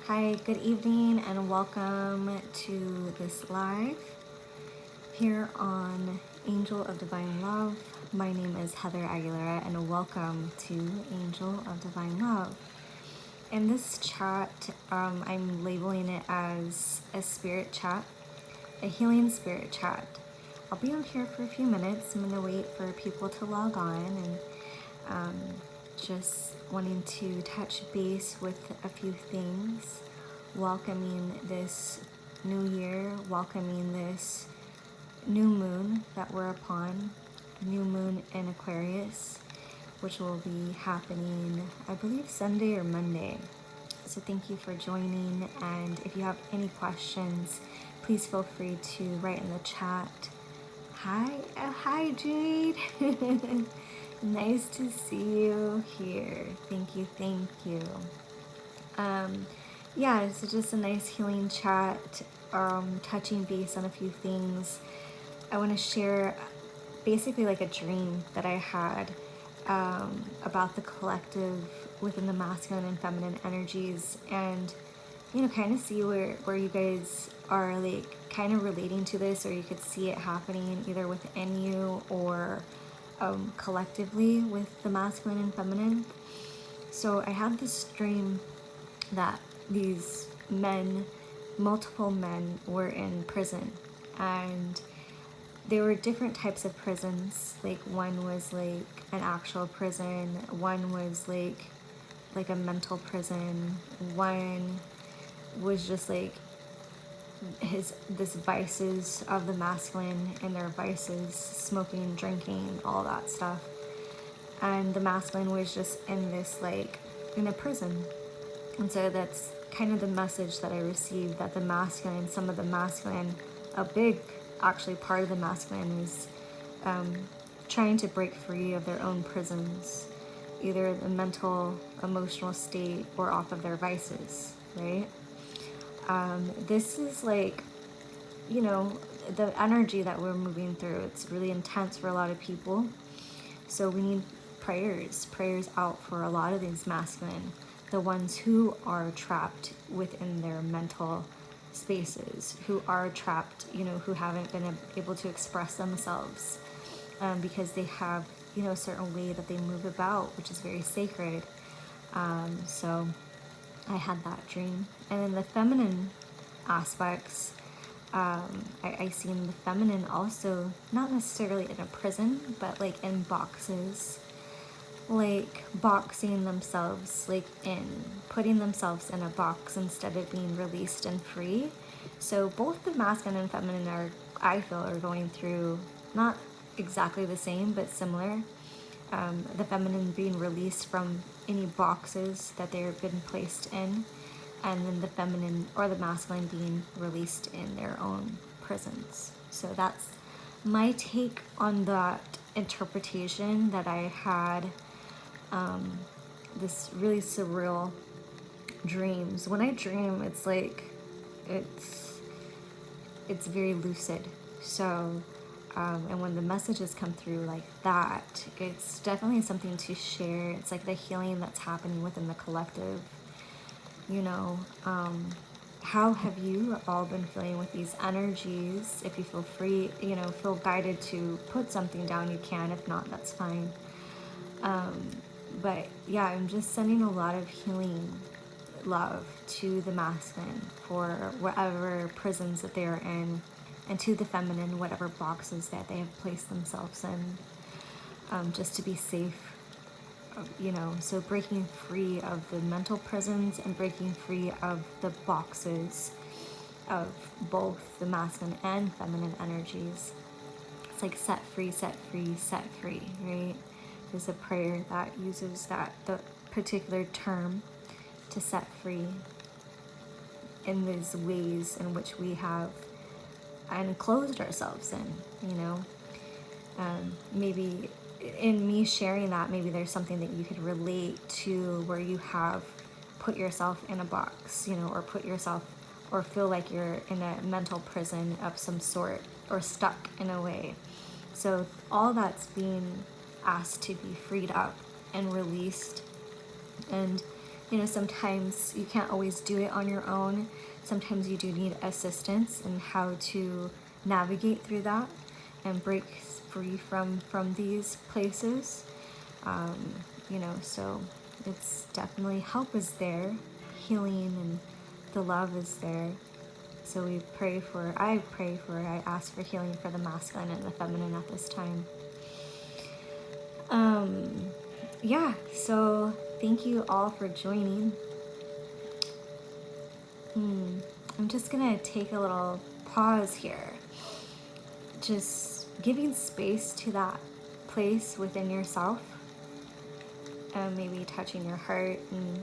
Hi, good evening, and welcome to this live here on Angel of Divine Love. My name is Heather Aguilera, and welcome to Angel of Divine Love. In this chat, I'm labeling it as a spirit chat, a healing spirit chat. I'll be on here for a few minutes. I'm going to wait for people to log on and just wanting to touch base with a few things, welcoming this new year, welcoming this new moon that we're upon, new moon in Aquarius, which will be happening, I believe, Sunday or Monday. So thank you for joining, and if you have any questions, please feel free to write in the chat. Hi Jade. Nice to see you here. Thank you. Yeah, so just a nice healing chat, touching base on a few things. I want to share basically like a dream that I had about the collective within the masculine and feminine energies, and kind of see where you guys are like kind of relating to this, or you could see it happening either within you or collectively with the masculine and feminine. So I had this dream that these men, multiple men, were in prison, and there were different types of prisons. Like one was like an actual prison, one was like a mental prison, one was just like this vices of the masculine and their vices, smoking, drinking, all that stuff. And the masculine was just in this like in a prison. And so that's kind of the message that I received, that the masculine, some of the masculine, a big actually part of the masculine is trying to break free of their own prisons, either the mental, emotional state, or off of their vices, right? This is like, the energy that we're moving through. It's really intense for a lot of people. So we need prayers out for a lot of these masculine, the ones who are trapped within their mental spaces, who are trapped, who haven't been able to express themselves because they have, a certain way that they move about, which is very sacred. So I had that dream. And then the feminine aspects, I seen the feminine also, not necessarily in a prison, but like in boxes, like boxing themselves, like in putting themselves in a box instead of being released and free. So both the masculine and feminine are, I feel, are going through not exactly the same, but similar. The feminine being released from any boxes that they've been placed in, and then the feminine or the masculine being released in their own prisons. So that's my take on that interpretation that I had. This really surreal dreams. When I dream, it's like it's very lucid. So and when the messages come through like that, it's definitely something to share. It's like the healing that's happening within the collective. How have you all been feeling with these energies? If you feel free, feel guided to put something down, you can. If not, that's fine. But yeah, I'm just sending a lot of healing love to the masculine for whatever prisons that they are in, and to the feminine, whatever boxes that they have placed themselves in, just to be safe. So breaking free of the mental prisons and breaking free of the boxes of both the masculine and feminine energies. It's like set free, right? There's a prayer that uses the particular term to set free in these ways in which we have enclosed ourselves in, maybe in me sharing that, maybe there's something that you could relate to where you have put yourself in a box, or put yourself, or feel like you're in a mental prison of some sort, or stuck in a way. So all that's being asked to be freed up and released. And You know, sometimes you can't always do it on your own. Sometimes you do need assistance in how to navigate through that and break free from these places. um, you know, so it's definitely, help is there, healing and the love is there. So I ask for healing for the masculine and the feminine at this time. Yeah, so thank you all for joining. I'm just gonna take a little pause here, just giving space to that place within yourself, and maybe touching your heart and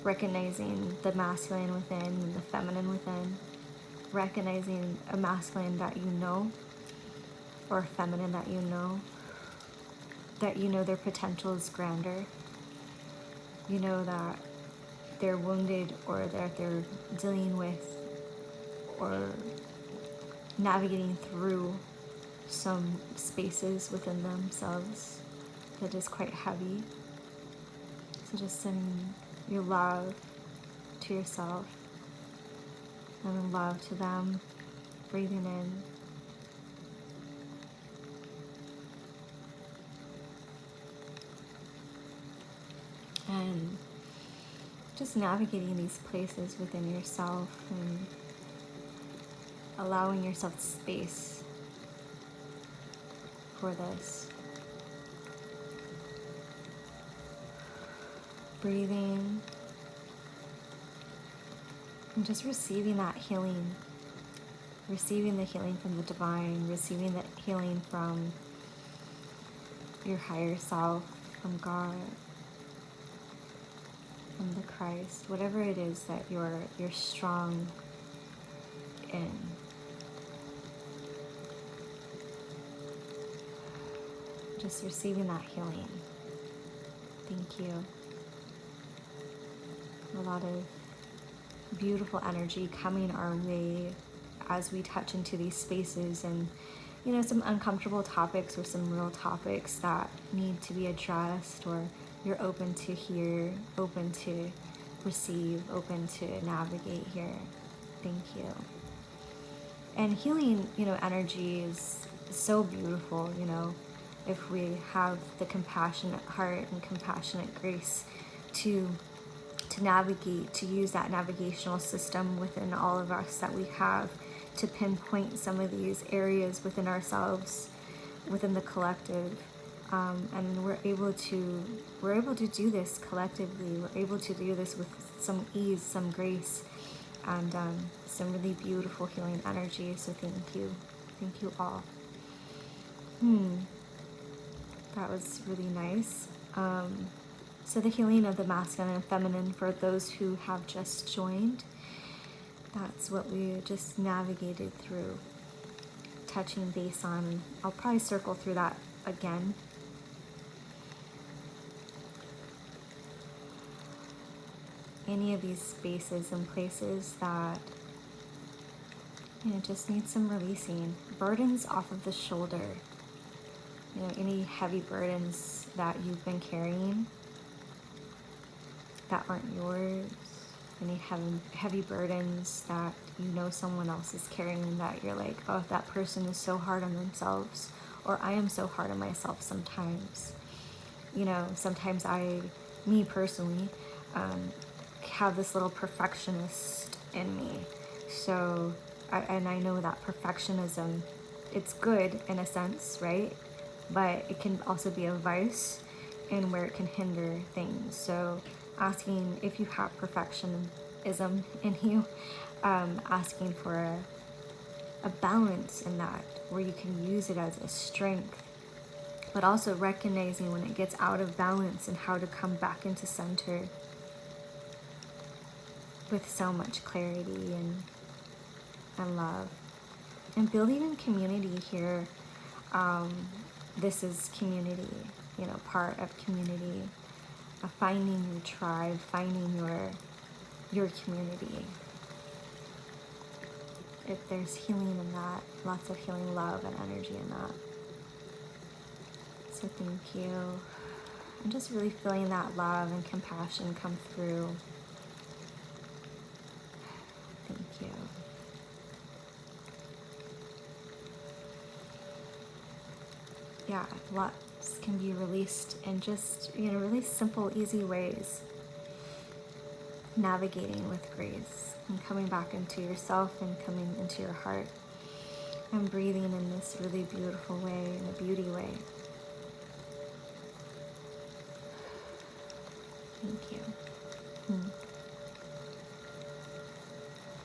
recognizing the masculine within and the feminine within, recognizing a masculine that you know, or a feminine that you know their potential is grander. You know that they're wounded, or that they're dealing with or navigating through some spaces within themselves that is quite heavy. So just send your love to yourself and love to them, breathing in. And just navigating these places within yourself and allowing yourself space for this. Breathing and just receiving that healing, receiving the healing from the divine, receiving the healing from your higher self, from God, from the Christ, whatever it is that you're strong in. Just receiving that healing. Thank you. A lot of beautiful energy coming our way as we touch into these spaces, and you know, some uncomfortable topics or some real topics that need to be addressed, or you're open to hear, open to receive, open to navigate here. Thank you. And healing, you know, energy is so beautiful, you know, if we have the compassionate heart and compassionate grace to navigate, to use that navigational system within all of us that we have, to pinpoint some of these areas within ourselves, within the collective, and we're able to do this collectively. We're able to do this with some ease, some grace, and some really beautiful healing energy. So thank you all. That was really nice. So the healing of the masculine and feminine, for those who have just joined, that's what we just navigated through, touching base on. I'll probably circle through that again. Any of these spaces and places that, you know, just need some releasing. Burdens off of the shoulder. You know, any heavy burdens that you've been carrying that aren't yours. Any heavy burdens that you know someone else is carrying, that you're like, oh, that person is so hard on themselves, or I am so hard on myself sometimes. You know, sometimes me personally, have this little perfectionist in me. So, I know that perfectionism, it's good in a sense, right? But it can also be a vice, and where it can hinder things. So asking if you have perfectionism in you, asking for a balance in that, where you can use it as a strength, but also recognizing when it gets out of balance and how to come back into center with so much clarity and love. And building in community here. This is community, you know, part of community, finding your tribe, finding your community. If there's healing in that, lots of healing, love, and energy in that. So thank you. I'm just really feeling that love and compassion come through. Thank you. Yeah, lots can be released in just, really simple, easy ways. Navigating with grace and coming back into yourself and coming into your heart and breathing in this really beautiful way, in a beauty way. Thank you.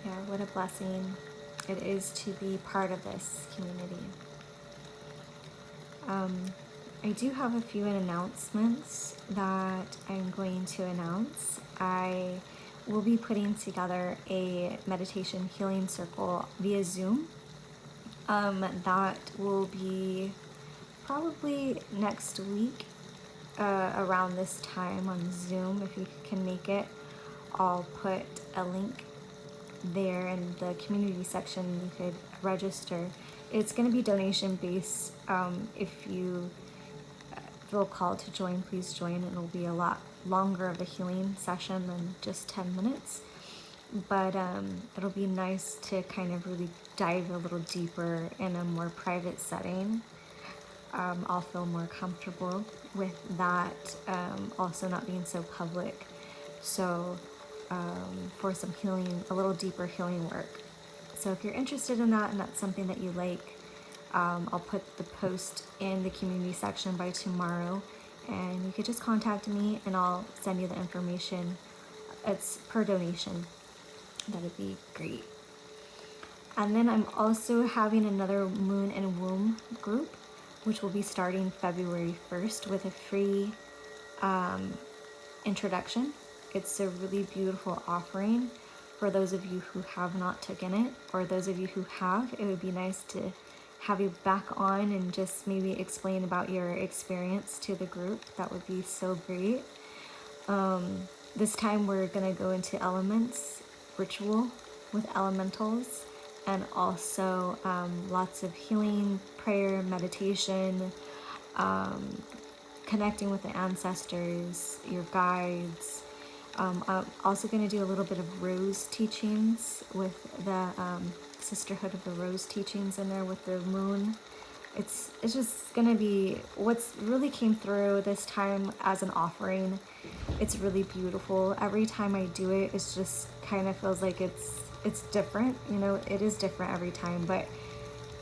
Yeah, what a blessing it is to be part of this community. I do have a few announcements that I'm going to announce. I will be putting together a meditation healing circle via Zoom. That will be probably next week around this time on Zoom. If you can make it, I'll put a link there in the community section. You could register. It's going to be donation based. If you feel called to join, please join. It'll be a lot longer of a healing session than just 10 minutes. But it'll be nice to kind of really dive a little deeper in a more private setting. I'll feel more comfortable with that, also not being so public. So for some healing, a little deeper healing work. So if you're interested in that and that's something that you like, I'll put the post in the community section by tomorrow, and you could just contact me and I'll send you the information. It's per donation. That would be great. And then I'm also having another Moon and Womb group, which will be starting February 1st with a free introduction. It's a really beautiful offering for those of you who have not taken it, or those of you who have. It would be nice to have you back on and just maybe explain about your experience to the group. That would be so great. This time we're going to go into elements, ritual with elementals, and also lots of healing, prayer, meditation, connecting with the ancestors, your guides. I'm also going to do a little bit of rose teachings with the Sisterhood of the Rose teachings in there with the moon. It's just going to be what's really came through this time as an offering. It's really beautiful. Every time I do it, it's just kind of feels like it's different. It is different every time, but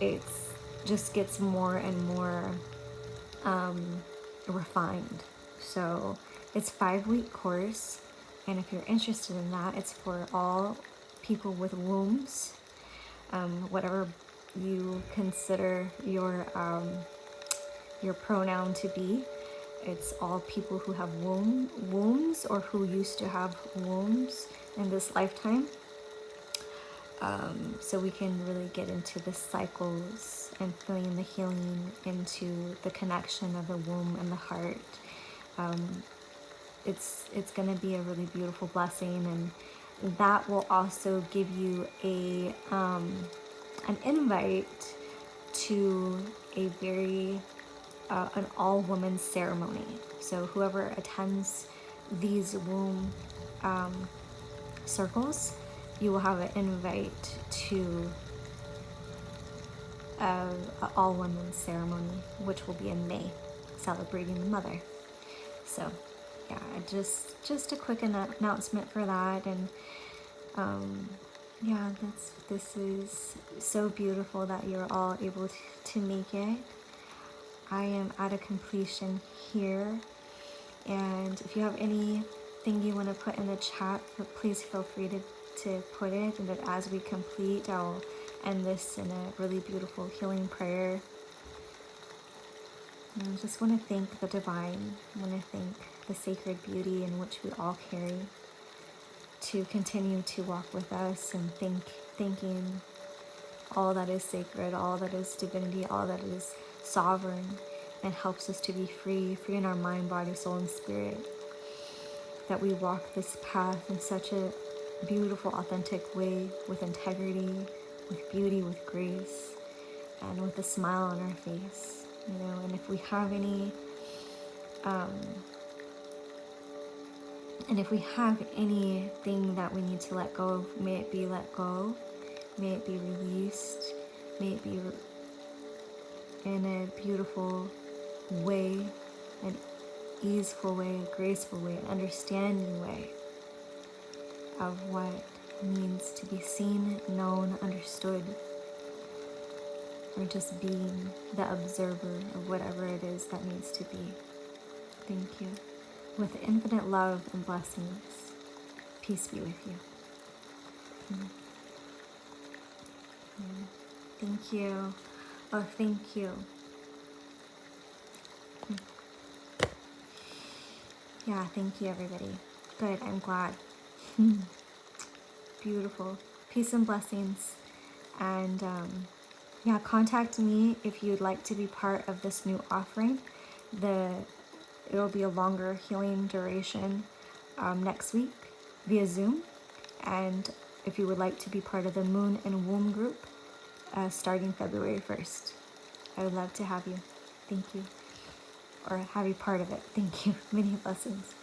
it's just gets more and more refined. So it's 5-week course, and if you're interested in that, it's for all people with wombs, whatever you consider your pronoun to be. It's all people who have wombs or who used to have wombs in this lifetime. So we can really get into the cycles and feeling the healing into the connection of the womb and the heart. It's going to be a really beautiful blessing, and that will also give you an invite to a very an all-woman ceremony. So whoever attends these womb circles, you will have an invite to an all-women ceremony, which will be in May, celebrating the mother. So yeah, just a quick announcement for that. And yeah, this is so beautiful that you're all able to make it. I am at a completion here, and if you have anything you want to put in the chat, please feel free to put it, and that as we complete, I'll end this in a really beautiful healing prayer. And I just want to thank the divine. I want to thank the sacred beauty in which we all carry, to continue to walk with us, and thanking all that is sacred, all that is divinity, all that is sovereign, and helps us to be free in our mind, body, soul, and spirit. That we walk this path in such a beautiful, authentic way, with integrity, with beauty, with grace, and with a smile on our face. And if we have any And if we have anything that we need to let go of, may it be let go, may it be released, may it be in a beautiful way, an easeful way, a graceful way, an understanding way of what it means to be seen, known, understood, or just being the observer of whatever it is that needs to be. Thank you. With infinite love and blessings, peace be with you. Mm. Mm. Thank you. Oh, thank you. Mm. Yeah, thank you, everybody. Good, I'm glad. Beautiful. Peace and blessings. And yeah, contact me if you'd like to be part of this new offering. It'll be a longer healing duration next week via Zoom. And if you would like to be part of the Moon and Womb group starting February 1st, I would love to have you. Thank you. Or have you part of it. Thank you. Many blessings.